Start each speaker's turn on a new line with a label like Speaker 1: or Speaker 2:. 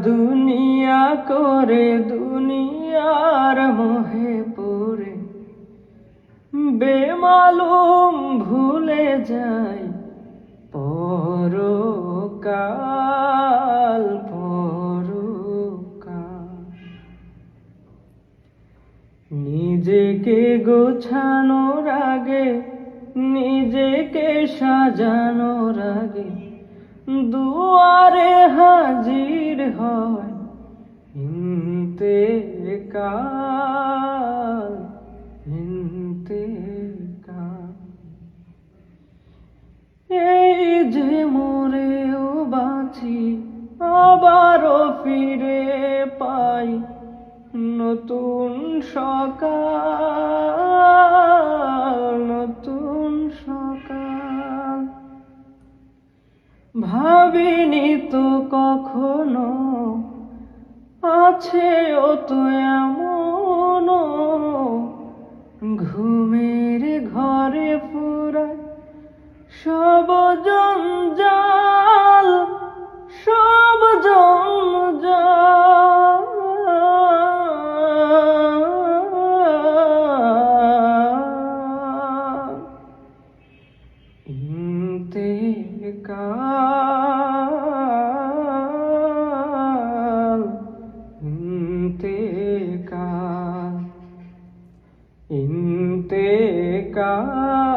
Speaker 1: দুনিয়া করে দুনিয়ার মোহে পড়ে বেমালুম ভুলে যাই পরকাল পরকাল। নিজেকে গোছানোর আগে নিজেকে সাজানোর আগে দুয়ারে হাজির হয় ইন্তেকাল ইন্তেকাল। এই যে মরেও বাঁচি আবারও ফিরে পাই নতুন সকাল নতুন সকাল। ভাবিনি তো কখনো আছে ও তো এমন ঘুমের ঘরে ফুরায় সব জঞ্জাল সব জঞ্জাল। ইন্তেকাল ইন্তেকাল ইন্তেকাল।